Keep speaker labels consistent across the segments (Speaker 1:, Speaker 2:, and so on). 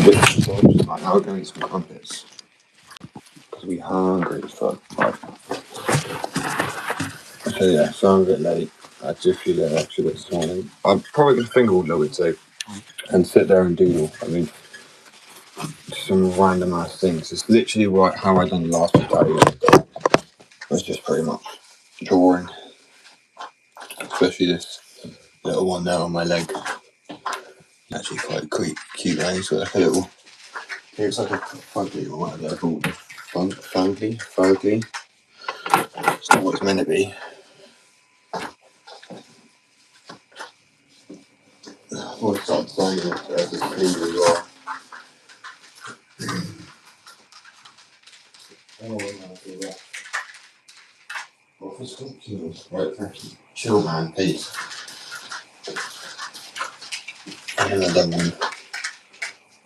Speaker 1: bit so like, now we're going to eat some crumpets. Because we hungry as fuck. Right. So yeah, so I'm a bit late. I had to do a few little extra bits this morning. I'm probably going to finger all a little bit too. And sit there and doodle. I mean, some random ass things. It's literally how I done the last video. It's just pretty much drawing. Especially this little one there on my leg. Actually quite cute, eh? So like a little... It's like a fugly or whatever they're called. Fugly. It's not what it's meant to be. I've always started designing it as a clean as well. Right, chill man, please. And then I've done one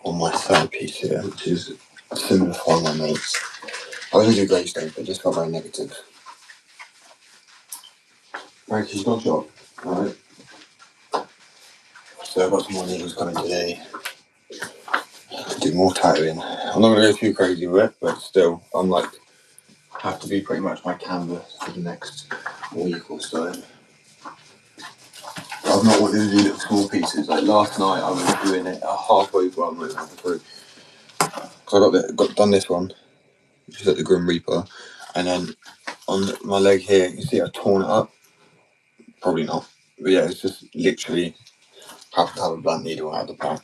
Speaker 1: on my third piece here, which is similar to one of my mates. I was going to do gravestone, but it just felt very negative. Right, she's got a job. Alright. So I've got some more needles coming today. Do more tattooing. I'm not going to go too crazy with it, but still, I'm like, have to be pretty much my canvas for the next week or so. I've not wanted to do little small pieces. Like last night, I was doing it halfway through. I'm not halfway through. So I got done this one, which is like the Grim Reaper, and then on my leg here, you see I've torn it up. Probably not, but yeah, it's just literally have to have a blunt needle out of the pack.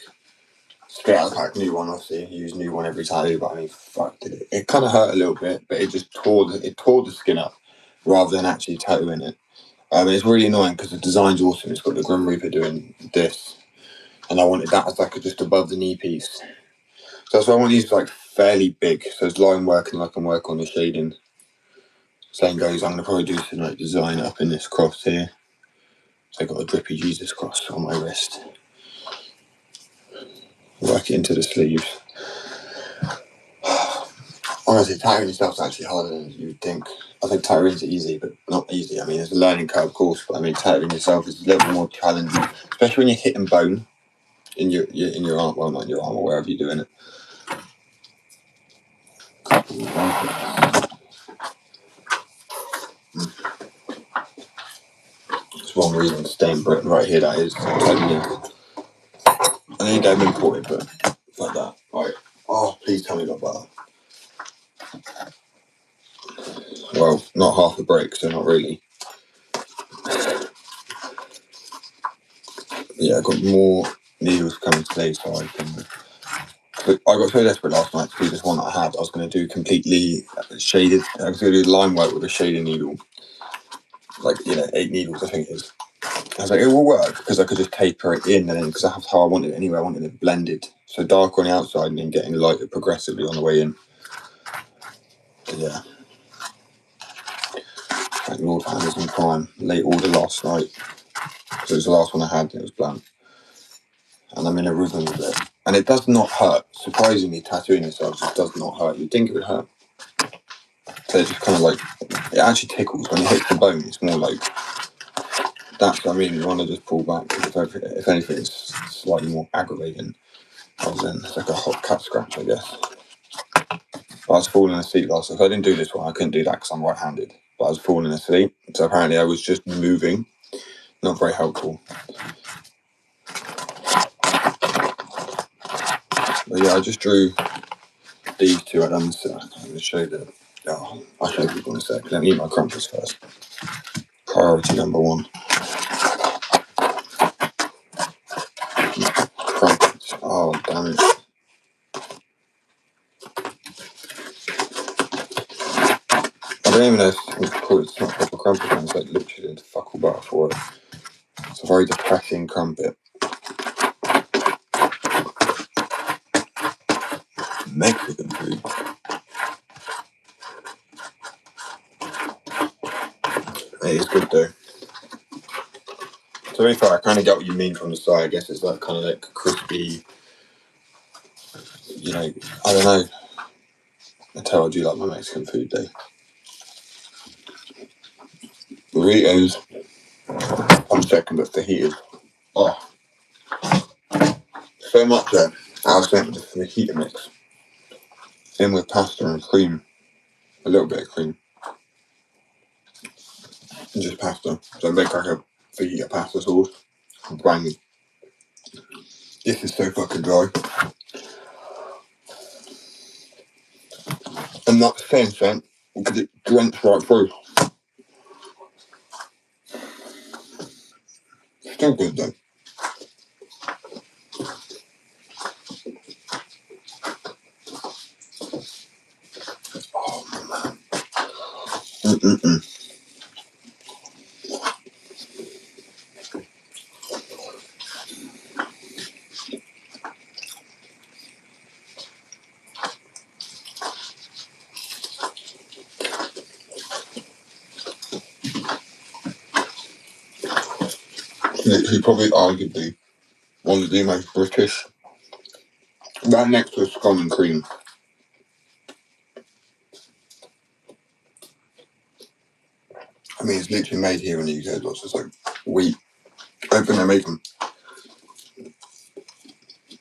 Speaker 1: Straight out of the pack, new one. Obviously, you use new one every tattoo, but I mean, fuck, did it? It kind of hurt a little bit, but it just tore the skin up rather than actually tattooing it. It's really annoying because the design's awesome. It's got the Grim Reaper doing this, and I wanted that as like just above the knee piece. So that's why I want these like fairly big. So it's line work and I can work on the shading. Same goes, I'm gonna probably do some like design up in this cross here. So I got a drippy Jesus cross on my wrist. Work it into the sleeves. Honestly, tattooing yourself is actually harder than you would think. I think tattooing's easy, but not easy. I mean, it's a learning curve, of course, but I mean, tattooing yourself is a little more challenging, especially when you're hitting bone in your arm, well, not in your arm or wherever you're doing it. That's one reason to stay in Britain right here, that is. I think they've imported, but like that. Right. Oh, please tell me about butter. Well, not half a break, so not really. Yeah, I got more needles coming today, so I can... But I got so desperate last night to do this one that I had. I was going to do completely shaded. I was going to do line work with a shaded needle. Like, 8 needles, I think it is. I was like, it will work because I could just taper it in, and then because that's how I wanted it anyway. I wanted it blended, so dark on the outside and then getting lighter progressively on the way in. But yeah, like Lord of Amazon Prime, late order last night. So it was the last one I had, and it was blank. And I'm in a rhythm with it, and it does not hurt. Surprisingly, tattooing yourself just does not hurt. You'd think it would hurt. So it's just kind of like, it actually tickles when it hits the bone. It's more like, that's what I mean. You want to just pull back. If anything, it's slightly more aggravating. Rather than it's like a hot cat scratch, I guess. But I was falling asleep last night. If I didn't do this one, I couldn't do that because I'm right-handed. But I was falling asleep, so apparently I was just moving. Not very helpful. But yeah, I just drew these two. I done this. I'm going to show the... Oh, I'll show people in a sec. Let me eat my crumpets first. Priority number 1. Crumpets. Oh, damn it. I don't even know if it's not proper crumpet. It's like literally the fuck all butter for it. It's a very depressing crumpet. Mexican food. It is good though. To be fair, I kind of get what you mean from the side. I guess it's like kind of like crispy. I don't know. I tell you, I do like my Mexican food though. Burritos. I'm second, but fajitas. Oh, so much there. I was thinking just the fajita mix in with pasta and cream, a little bit of cream, and just pasta. So make like a fajita pasta sauce, banging. This is so fucking dry. I'm not saying something because it drenched right through. Still good though. Mm-mm-mm. Literally, probably arguably one of the most British. Right next to scone and cream. I mean, it's literally made here in the UK. It's just like wheat. I don't think they make them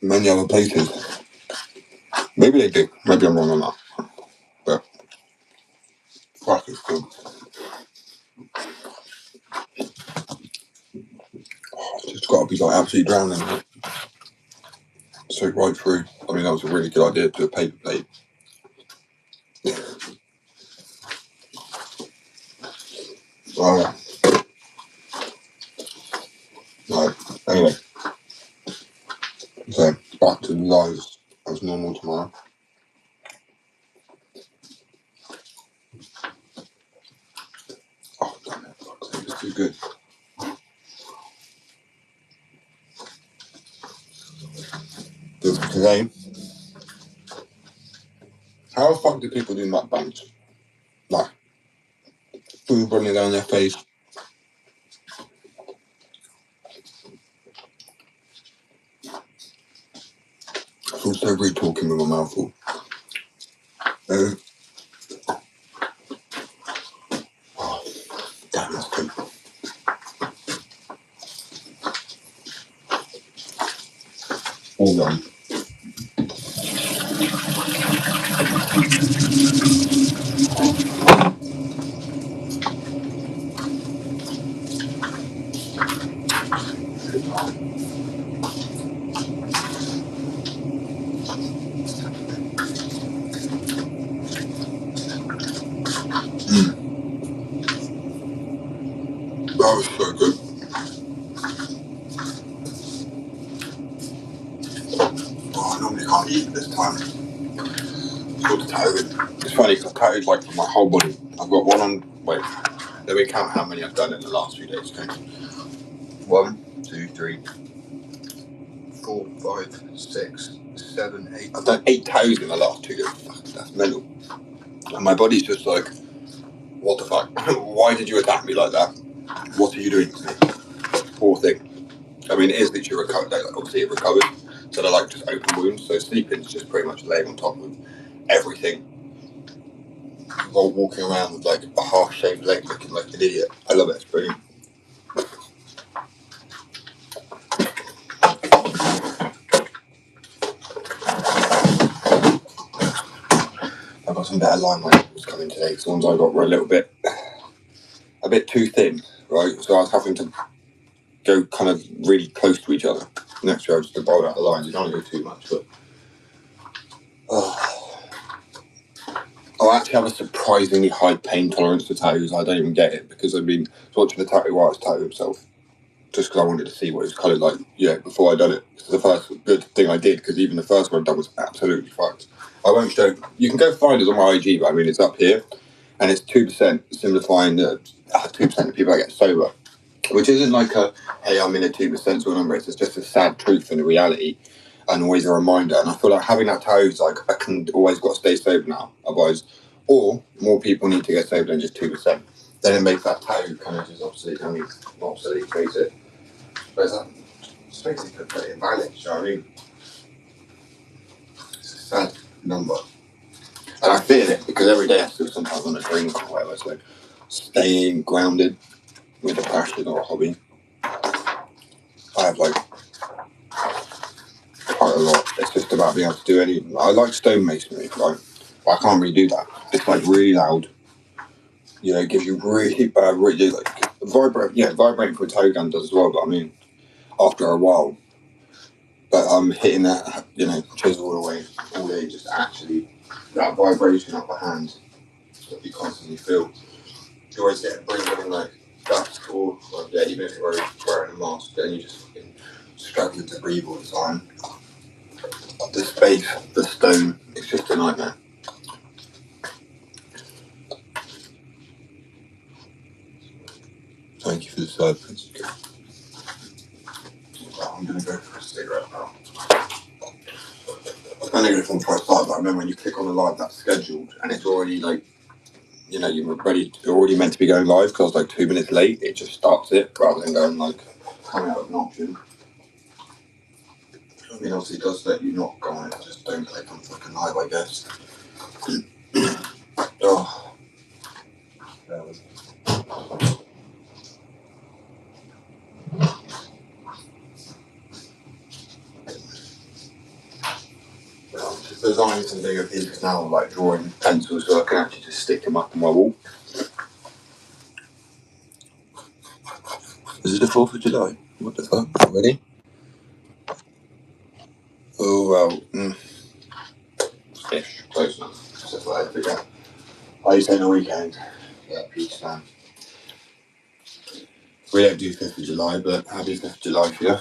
Speaker 1: many other places. Maybe they do. Maybe I'm wrong on that. But fuck, it's good. Oh, it's just got to be like absolutely drowning. So right through. I mean, that was a really good idea to do a paper plate. Oh, no. Anyway, so back to lives as normal tomorrow. Oh, damn it. Fuck's sake, it's too good. Today, how the fuck do people do mukbangs? Like, food running down their face. I feel so rude talking with my mouth full. Oh, damn, that's good. All done. That was so good. Oh, I normally can't eat at this time. Got the tattoo. It's funny because I've tattooed like for my whole body. I've got one on. Wait, let me count how many I've done in the last few days. Okay. 1, 2, 3, 4, 5, 6, 7, 8. I've done 8 tattoos in the last 2 days. Fuck, that's mental. And my body's just like, what the fuck? Why did you attack me like that? What are you doing to me? Poor thing. I mean, it is literally recovered. Like, obviously, it recovered. So they're like just open wounds. So sleeping's just pretty much laying on top of everything. While walking around with like a half-shaved leg, looking like an idiot. I love it. It's brilliant. I've got some better line lines coming today because the ones I got were a bit too thin, right? So I was having to go kind of really close to each other. Next year, I just bold out the lines. You don't want to go too much, but I actually have a surprisingly high pain tolerance to tattoos. I don't even get it because I've been watching the tattoo artist tattoo himself just because I wanted to see what it was coloured like. Yeah, before I done it, it's the first good thing I did because even the first one I done was absolutely fucked. I won't show. You can go find it on my IG, but I mean it's up here, and it's 2%, simplifying 2% of people that get sober, which isn't like a hey I'm in a 2% sort of number. It's just a sad truth and a reality, and always a reminder. And I feel like having that tattoo is like I can always got to stay sober now, otherwise, or more people need to get sober than just 2%. Then it makes that tattoo kind of just obsolete. I mean, not obsolete, face it. But it's like, it's basically completely invalid, you know what I mean? It's a sad number. And I feel it because every day I still sometimes want to drink or whatever, so staying grounded with a passion or a hobby. I have like quite a lot. It's just about about being able to do any. I like stonemasonry, right? But I can't really do that. It's like really loud. You know, it gives you really bad, really like vibrating for a toe gun does as well. But I mean, after a while, but I'm hitting that, you know, chisel away all day, just actually that vibration up the hand that you constantly feel. You always get bringing in like dust or like, yeah, even if you're wearing a mask, then you just fucking struggling to breathe all the time. The space, the stone, it's just a nightmare. Thank you for the service. I'm gonna go for a cigarette now. I know it's on first live, but I remember when you click on the live that's scheduled and it's already like, you know, you're already meant to be going live because I was like 2 minutes late. It just starts it rather than going like coming out with an option. I mean, obviously, it does let you not go on it. Just don't click on fucking live, I guess. Oh, that was. Just designing some bigger pieces now, like drawing pencils, so I can actually just stick them up on my wall. Is it the 4th of July? What the fuck? Ready? Oh, well, ish, close enough. Just like I forget. I used to on a weekend. Yeah, peace, man. We don't do 5th of July, but happy 5th of July for you.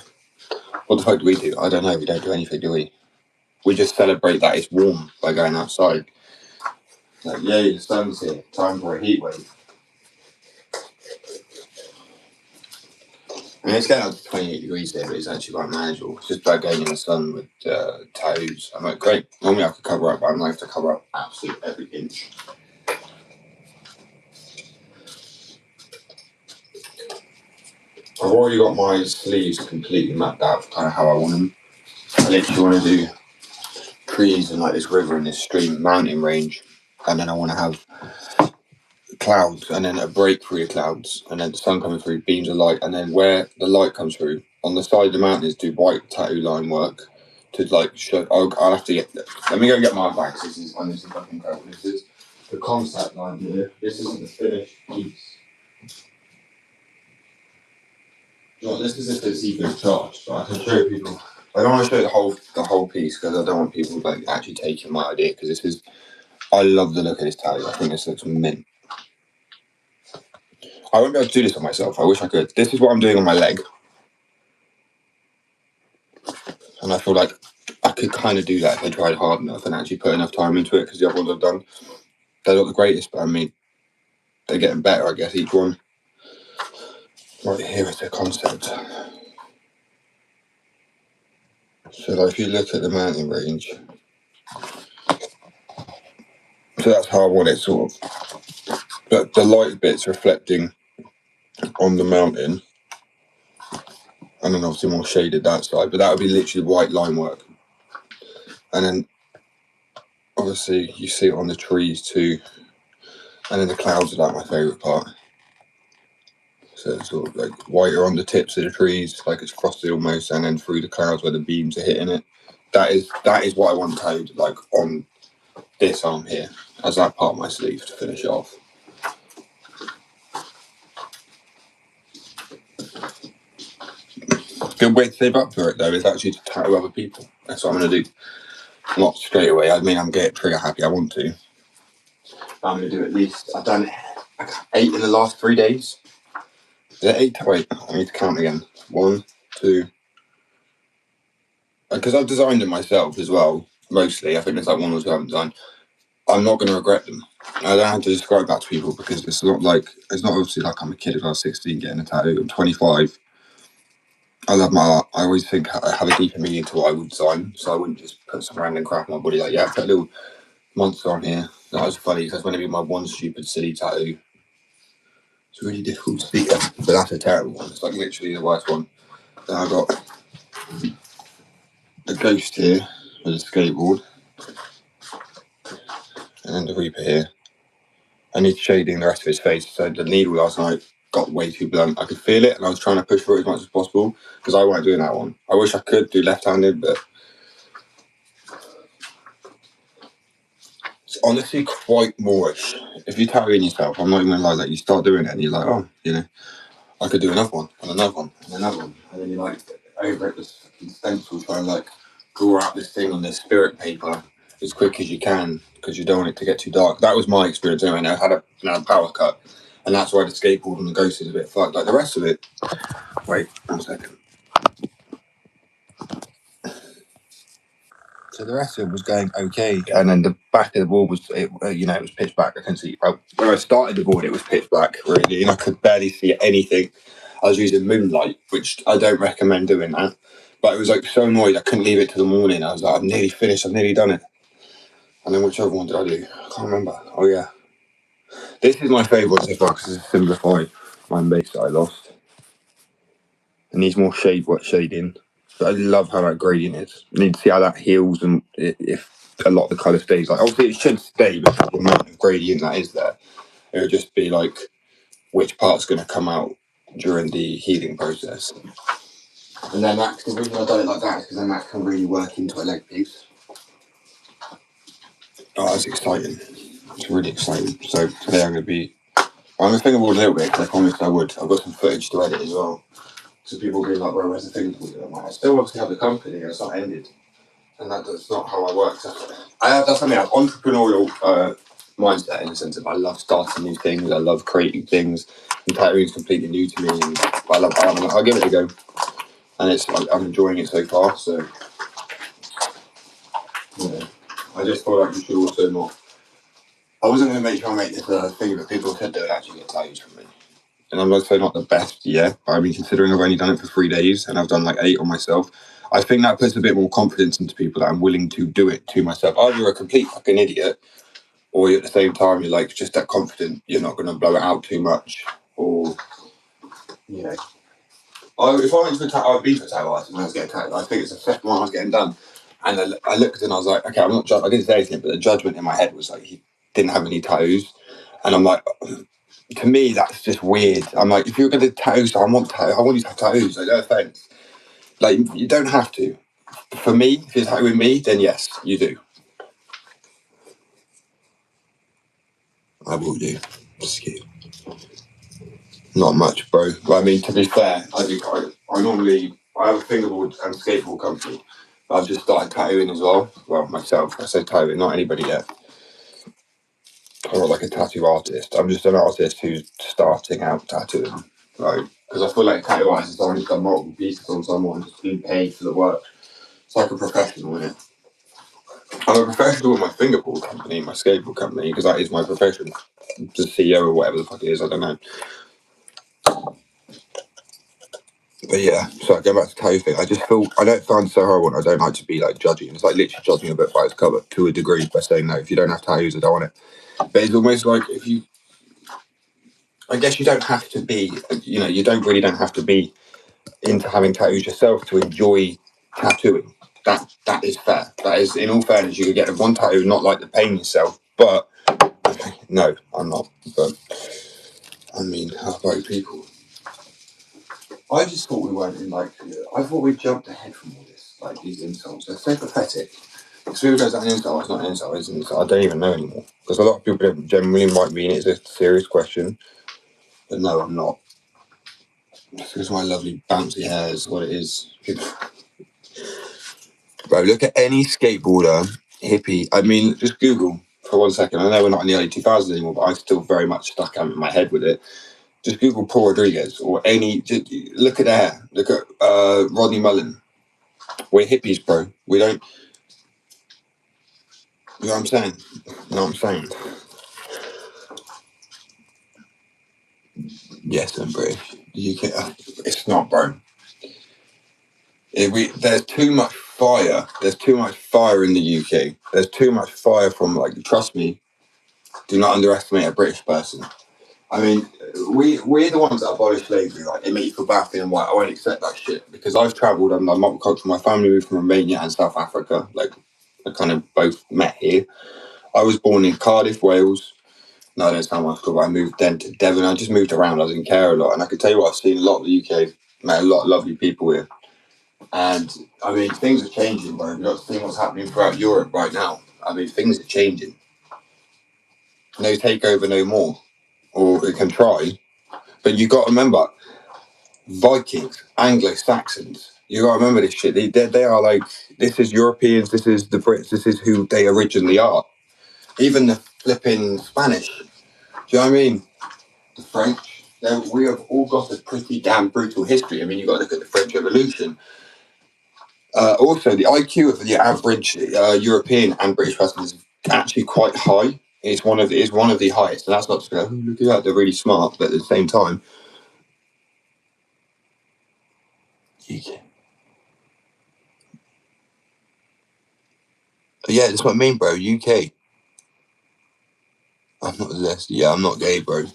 Speaker 1: What the fuck do we do? I don't know. We don't do anything, do we? We just celebrate that it's warm by going outside. Like, yay, the sun's here. Time for a heat wave. I mean, it's getting up to 28 degrees here, but it's actually quite manageable. It's just about going in the sun with toes. I'm like, great. Normally I could cover up, but I'm going to have to cover up absolutely every inch. I've already got my sleeves completely mapped out for kind of how I want them. I literally want to do trees and like this river and this stream mountain range, and then I want to have clouds and then a break through the clouds and then the sun coming through, beams of light, and then where the light comes through on the side of the mountains do white tattoo line work to like show. I'll have to get. Let me go get my bags. This is honestly fucking incredible. This is the concept line here. This isn't the finished piece. You know, this is if it's even charged, but I can show people. I don't want to show the whole piece because I don't want people like actually taking my idea because this is. I love the look of this tattoo. I think this looks mint. I won't be able to do this on myself. I wish I could. This is what I'm doing on my leg. And I feel like I could kind of do that if I tried hard enough and actually put enough time into it because the other ones I've done, they're not the greatest, but I mean, they're getting better, I guess, each one. Right here is the concept. So like, if you look at the mountain range, so that's how I want it sort of. But the light bit's reflecting on the mountain. And then obviously more shaded that side, but that would be literally white line work. And then obviously you see it on the trees too. And then the clouds are like my favourite part. So it's sort of like whiter on the tips of the trees, like it's frosty almost, and then through the clouds where the beams are hitting it. That is what I want tattooed like on this arm here, as that part of my sleeve to finish it off. Good way to save up for it though is actually to tattoo other people. That's what I'm gonna do. Not straight away. I mean, I'm getting trigger happy. I want to. I'm gonna do at least. I've done 8 in the last 3 days. Is that 8? Wait, I need to count again. 1, 2. Because I've designed it myself as well. Mostly, I think there's like 1 or 2 I haven't designed. I'm not going to regret them. I don't have to describe that to people because it's not obviously like I'm a kid when I was 16 getting a tattoo. I'm 25. I love my art. I always think I have a deeper meaning to what I would design, so I wouldn't just put some random crap on my body like, yeah, put a little monster on here. That was funny because that's going to be my one stupid silly tattoo. It's really difficult to speak, but that's a terrible one. It's like literally the worst one. Then I got a ghost here with a skateboard, and then the Reaper here. I need shading the rest of his face. So the needle last night got way too blunt. I could feel it, and I was trying to push for it as much as possible because I weren't doing that one. I wish I could do left-handed, but honestly quite moreish. If you tattooing yourself, I'm not even gonna lie, that you start doing it and you're like, oh, I could do another one and another one and another one, and then you're like over at this stencil trying to like draw out this thing on this spirit paper as quick as you can because you don't want it to get too dark. That was my experience anyway. I had a power cut, and that's why the skateboard and the ghost is a bit fucked. Like the rest of it. Wait 1 second. So the rest of it was going okay, and then the back of the board was, it was pitch black. I couldn't see. When I started the board, it was pitch black, really, and I could barely see anything. I was using moonlight, which I don't recommend doing that. But it was like so annoyed I couldn't leave it till the morning. I was like, I'm nearly finished. I've nearly done it. And then which other one did I do? I can't remember. Oh yeah, this is my favourite so far because it's simplified my base that I lost. It needs more shading. But I love how that gradient is. You need to see how that heals and if a lot of the colour stays. Like obviously it should stay, but the amount of gradient that is there, it would just be like which part's going to come out during the healing process. And then the reason I done it like that is because then that can really work into a leg piece. Oh, that's exciting. It's really exciting. So today I'm going to fingerboard a little bit because I promised I would. I've got some footage to edit as well. So people being like, well, where's the fingerboard? I'm like, I still obviously have the company and it's not ended. And that's not how I work. That's something I have entrepreneurial mindset in the sense of I love starting new things. I love creating things. And tattooing is completely new to me. And I love art. I'll give it a go. And I'm enjoying it so far. So I just thought like you should also not. I wasn't going to try and make this thing, but people said they would actually get tattoos from me. And I'm not saying not the best yet, but I mean, considering I've only done it for 3 days and I've done like 8 on myself, I think that puts a bit more confidence into people that I'm willing to do it to myself. Either you're a complete fucking idiot, or at the same time you're like just that confident you're not going to blow it out too much, or if I went to I've been to a tattoo artist and I was getting tattooed. I think it's the second one I was getting done, and I looked and I was like, okay, I'm not. I didn't say anything, but the judgment in my head was like he didn't have any tattoos, and I'm like, to me that's just weird. I'm like, if you're going to tattoo, so I want you to have tattoos. Like, no offense, like you don't have to. For me, if you're tattooing me, then yes, you do. I will do. Not much, bro. But I mean, to be fair, I have a fingerboard and skateboard company. I've just started tattooing as well. Well, myself. I say tattooing, not anybody yet. I'm not like a tattoo artist. I'm just an artist who's starting out tattooing. Right? Because I feel like a tattoo artist is someone who's done multiple pieces on someone who's been paid for the work. It's like a professional, isn't it? I'm a professional with my fingerboard company, my skateboard company, because that is my profession. The CEO or whatever the fuck it is, I don't know. But yeah, so going back to tattoo thing, I just feel I don't find so horrible and I don't like to be like judging. It's like literally judging a book by its cover to a degree by saying no, if you don't have tattoos, I don't want it. But it's almost like I guess you don't have to be, you don't have to be into having tattoos yourself to enjoy tattooing. That is fair. That is, in all fairness, you could get one tattoo, not like the pain yourself, but no, I'm not. But I mean, how about people? I just thought we weren't in I thought we jumped ahead from all this, like these insults. They're so pathetic. If people goes that an insult, it's not an insult, isn't it? I don't even know anymore. Because a lot of people don't generally might mean it's a serious question. But no, I'm not. Just because my lovely bouncy hair is what it is. Bro, look at any skateboarder, hippie. I mean, just Google for 1 second. I know we're not in the early 2000s anymore, but I'm still very much stuck in my head with it. Just Google Paul Rodriguez or just look at their hair. Look at Rodney Mullen. We're hippies, bro. We don't. You know what I'm saying? You know what I'm saying? Yes, I'm British. The UK. It's not, bro. There's too much fire. There's too much fire in the UK. There's too much fire from trust me. Do not underestimate a British person. I mean, we're the ones that abolished slavery. Like, they make you feel bad feeling white. I won't accept that shit because I've travelled. I'm multicultural. My family moved from Romania and South Africa. Like, I kind of both met here. I was born in Cardiff, Wales. No, I don't sound like but I moved then to Devon. I just moved around. I didn't care a lot. And I can tell you what, I've seen a lot of the UK. Met a lot of lovely people here. And, I mean, things are changing, bro. You've got to see what's happening throughout Europe right now. I mean, things are changing. no takeover, no more, or it can try. But you got to remember, Vikings, Anglo-Saxons. You got to remember this shit. They are like, this is Europeans, this is the Brits, this is who they originally are. Even the flipping Spanish. Do you know what I mean? The French. We have all got a pretty damn brutal history. I mean, you got to look at the French Revolution. Also, the IQ of the average European and British person is actually quite high. It's one of the highest, and that's not to go, oh, look at that, they're really smart, but at the same time, UK. Yeah, that's what I mean, bro. UK. I'm not this. Yeah, I'm not gay, bro.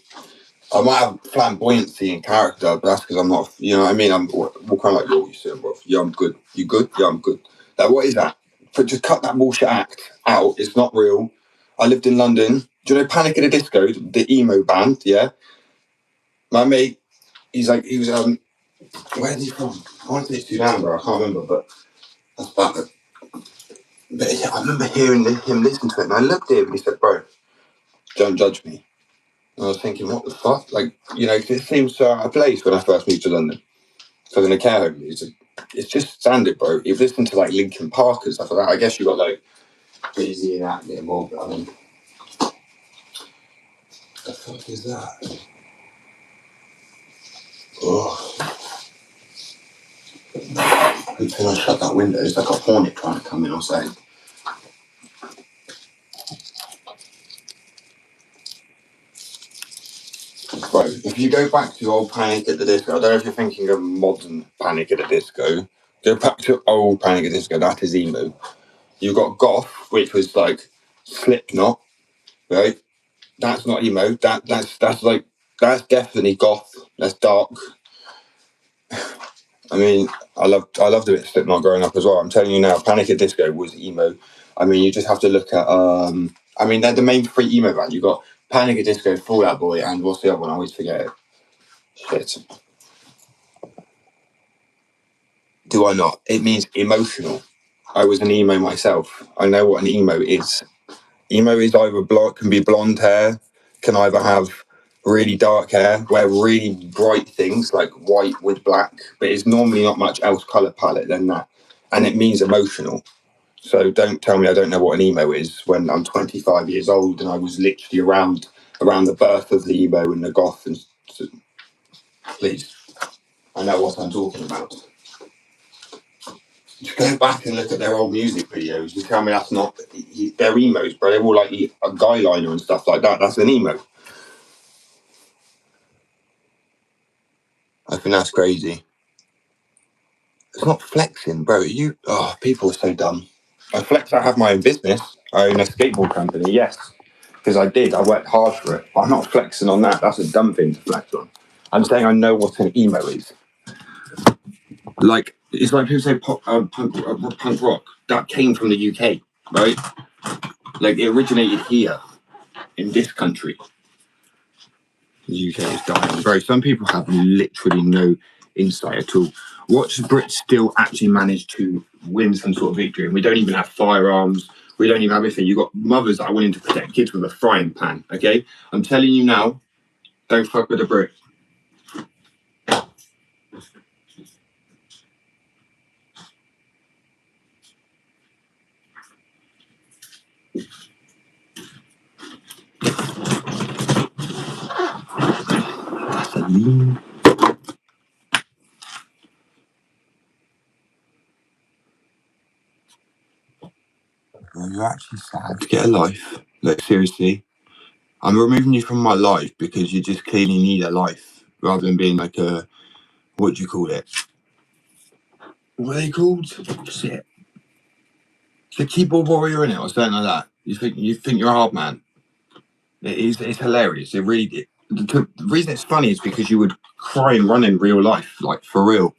Speaker 1: I might have flamboyancy in character, but that's because I'm not. You know what I mean? I'm what kind of like you saying, bro? Yeah, I'm good. You good? Yeah, I'm good. Like, what is that? But just cut that bullshit act out. It's not real. I lived in London. Do you know Panic at the Disco, the emo band? Yeah. My mate, he was where's he from? I want to say Sudan, bro. I can't remember, but that's about it. But yeah, I remember hearing him listen to it, and I looked at him and he said, "Bro, don't judge me." And I was thinking, what the fuck? Like, you know, it seems so out of place when I first moved to London. So in a care home, it's just standard, bro. You've listened to like Linkin Park and stuff like that. I guess you got like Busy and that a bit more, but I mean, the fuck is that? Oh, hopefully I shut that window. It's like a hornet trying to come in or something. Bro, if you go back to old Panic at the Disco, I don't know if you're thinking of modern Panic at the Disco. Go back to old Panic at the Disco, that is emo. You've got Goth, which was like Slipknot, right? That's not emo. That's definitely goth. That's dark. I mean, I loved a bit of Slipknot growing up as well. I'm telling you now, Panic at Disco was emo. I mean, you just have to look at I mean, they're the main three emo bands. You've got Panic at Disco, Fall Out Boy, and what's the other one? I always forget it. Shit. Do I not? It means emotional. I was an emo myself. I know what an emo is. Emo is either can be blonde hair, can either have really dark hair, wear really bright things like white with black, but it's normally not much else colour palette than that. And it means emotional. So don't tell me I don't know what an emo is when I'm 25 years old and I was literally around the birth of the emo and the goth. And so, please, I know what I'm talking about. Just go back and look at their old music videos and tell me that's not. They're emos, bro. They're all like a guy liner and stuff like that. That's an emo. I think that's crazy. It's not flexing, bro. People are so dumb. I flex. I have my own business. I own a skateboard company. Yes, because I did. I worked hard for it. I'm not flexing on that. That's a dumb thing to flex on. I'm saying I know what an emo is. Like it's like people say punk rock. That came from the UK, right? Like it originated here in this country. The UK is dying, bro. Some people have literally no insight at all. Watch the Brits still actually manage to win some sort of victory, and we don't even have firearms. We don't even have anything. You've got mothers that are willing to protect kids with a frying pan. Okay, I'm telling you now, don't fuck with the Brits. You're actually sad. Get a life. Like seriously, I'm removing you from my life because you just clearly need a life rather than being like a what do you call it? What are they called? Shit. The keyboard warrior in it or something like that. You think you're a hard man. It's hilarious. It really the reason it's funny is because you would cry and run in real life, like for real.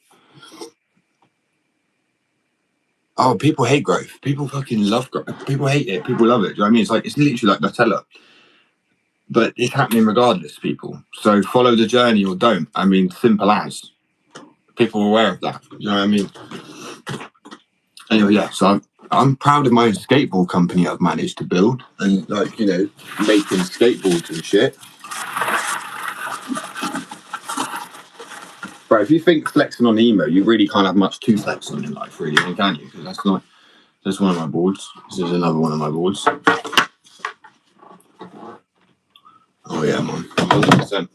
Speaker 1: Oh, people hate growth. People fucking love growth. People hate it. People love it. Do you know what I mean? It's literally like Nutella. But it's happening regardless, people. So follow the journey or don't. I mean, simple as. People are aware of that. You know what I mean? Anyway, yeah, so I'm proud of my own skateboard company I've managed to build, and like, you know, making skateboards and shit. But if you think flexing on emo, you really can't have much to flex on in life, really, can you? Because that's one of my boards. This is another one of my boards. Oh yeah, man, 100%.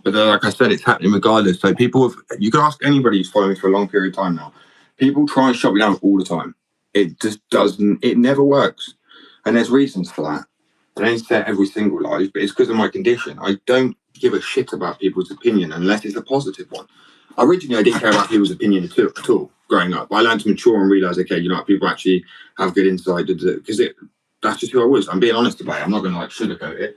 Speaker 1: But like I said, it's happening regardless. So you can ask anybody who's following me for a long period of time now. People try and shut me down all the time. It just doesn't. It never works, and there's reasons for that. I don't say every single life, but it's because of my condition. I don't give a shit about people's opinion unless it's a positive one. Originally, I didn't care about people's opinion at all growing up. I learned to mature and realize, okay, you know, people actually have good insight because that's just who I was. I'm being honest about it. I'm not going to like sugarcoat it.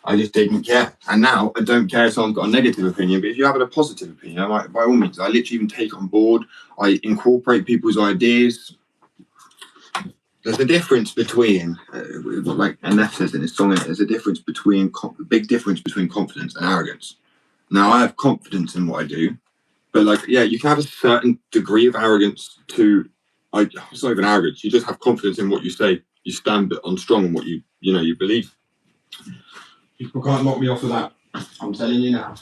Speaker 1: I just didn't care. And now I don't care if someone's got a negative opinion, but if you have a positive opinion, like, by all means, I literally even take on board. I incorporate people's ideas. There's a difference between, like Annette says in his song, there's a big difference between confidence and arrogance. Now, I have confidence in what I do, but like, yeah, you can have a certain degree of arrogance it's not even arrogance. You just have confidence in what you say. You stand on strong on what you believe. People can't knock me off of that. I'm telling you now.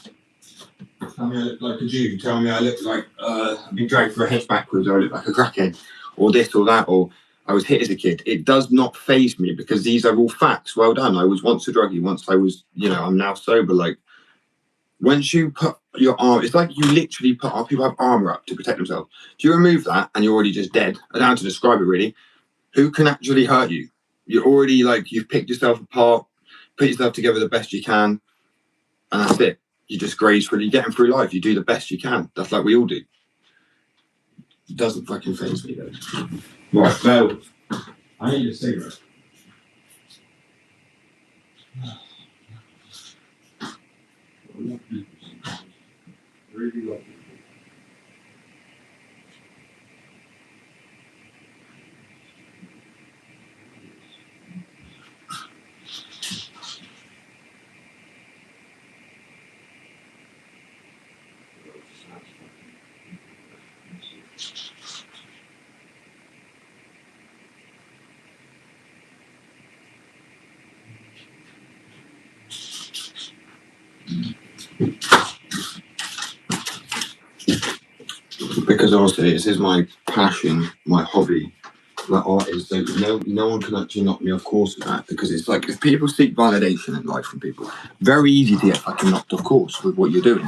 Speaker 1: Tell me I look like a Jew. Tell me I look like I've been dragged for a head backwards, or I look like a crackhead, or this or that, or I was hit as a kid. It does not faze me because these are all facts. Well done. I was once a druggie. Once I was, I'm now sober. Like, once you put your arm, it's like you literally people have armor up to protect themselves. If you remove that and you're already just dead, I don't know how to describe it really. Who can actually hurt you? You're already you've picked yourself apart, put yourself together the best you can, and that's it. You just graze through. You're getting through life. You do the best you can. That's like we all do. It doesn't fucking faze me though. Right, so I need a cigarette. Really lovely. Because honestly, this is my passion, my hobby. Like art is, so no one can actually knock me off course with that, because it's like, if people seek validation in life from people, very easy to get fucking knocked off course with what you're doing.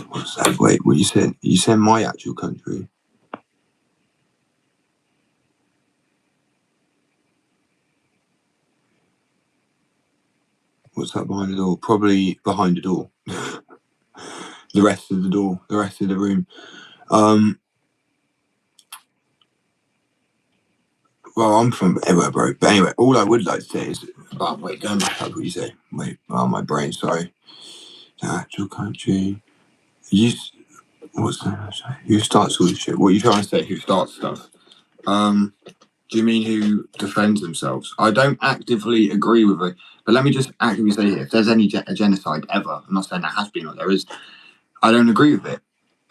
Speaker 1: What's that? Wait, what you said? You said my actual country. What's that behind the door? Probably behind the door. The rest of the door, the rest of the room. Well, I'm from everywhere, bro. But anyway, all I would like to say is, wait, going back up, what you say? Wait, my brain, sorry. The actual country. What's that? Who starts all this shit? What are you trying to say? Who starts stuff? Do you mean who defends themselves? I don't actively agree with it, but let me just actively say here, if there's any genocide ever, I'm not saying there has been or there is, I don't agree with it.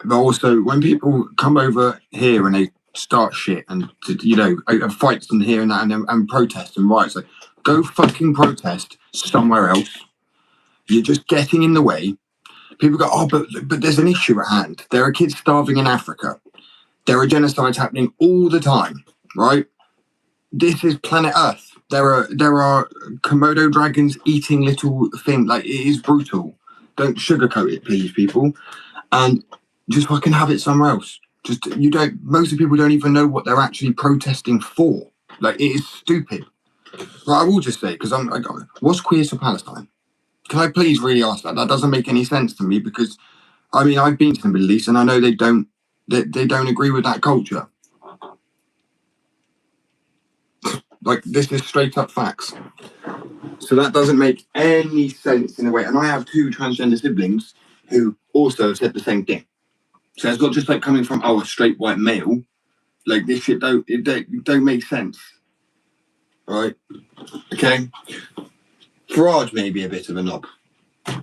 Speaker 1: But also, when people come over here and they start shit and, fights and here and that and protest and riots, like, go fucking protest somewhere else. You're just getting in the way. People go, oh, but there's an issue at hand. There are kids starving in Africa. There are genocides happening all the time, right? This is planet Earth. There are Komodo dragons eating little things. Like, it is brutal. Don't sugarcoat it, please, people. And just fucking have it somewhere else. Most of the people don't even know what they're actually protesting for. Like, it is stupid. But I will just say, because what's Queers for Palestine? Can I please really ask that? That doesn't make any sense to me, because, I mean, I've been to the Middle East and I know they don't agree with that culture. Like, this is straight up facts. So that doesn't make any sense in a way. And I have 2 transgender siblings who also said the same thing. So it's not just like coming from, a straight white male. Like, this shit don't make sense. Right? Okay? Farage may be a bit of a knob.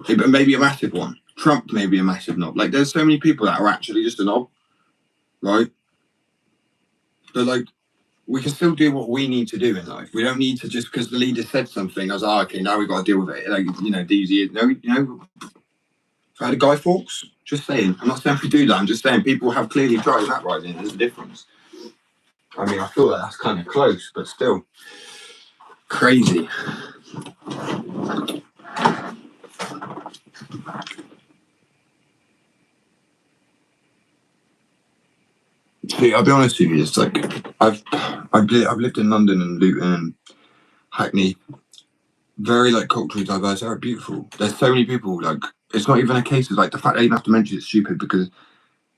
Speaker 1: But maybe a massive one. Trump may be a massive knob. Like, there's so many people that are actually just a knob, right? But like, we can still do what we need to do in life. We don't need to just because the leader said something. I was like, okay, now we've got to deal with it. Like, these years. No, I had a Guy Fawkes. Just saying. I'm not saying we do that. I'm just saying people have clearly tried that right in. There's a difference. I mean, I feel like that's kind of close, but still crazy. See, I'll be honest with you. It's like I've lived in London and Luton and Hackney. Very like culturally diverse. Very beautiful. There's so many people. Like, it's not even a case of like the fact they even have to mention it's stupid because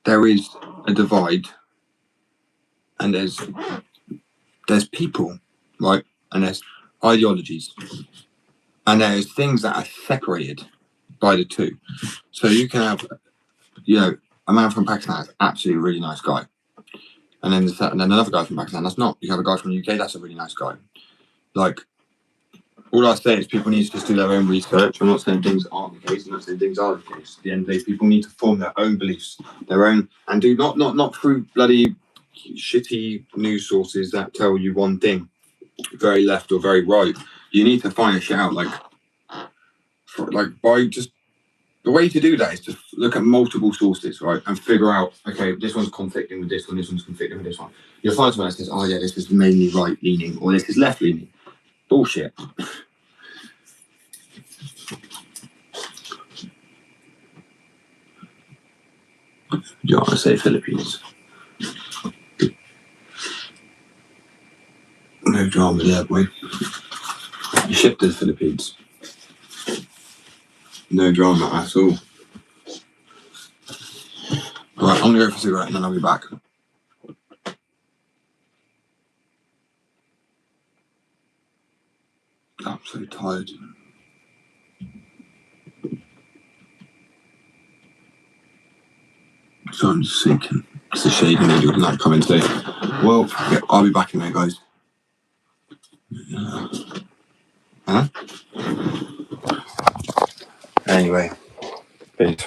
Speaker 1: there is a divide and there's people, right? And there's ideologies and there's things that are separated by the two. So you can have, a man from Pakistan is absolutely a really nice guy. And then another guy from Pakistan that's not. You have a guy from the UK that's a really nice guy. Like, all I say is people need to just do their own research. I'm not saying things aren't the case. I'm not saying things are the case. At the end of the day, people need to form their own beliefs, their own, and do not through bloody shitty news sources that tell you one thing, very left or very right. You need to find a shit out. By just the way to do that is to look at multiple sources, right, and figure out, okay, this one's conflicting with this one, this one's conflicting with this one. You'll find someone that says, oh yeah, this is mainly right leaning, or this is left leaning. Bullshit. You want to say Philippines? No drama there, boy. You shipped to the Philippines. No drama at all. Right, I'm gonna go for a cigarette and then I'll be back. I'm so tired. So I'm just thinking, it's a shade and you would not come in today. Well, yeah, I'll be back in there, guys. Huh? Anyway, peace.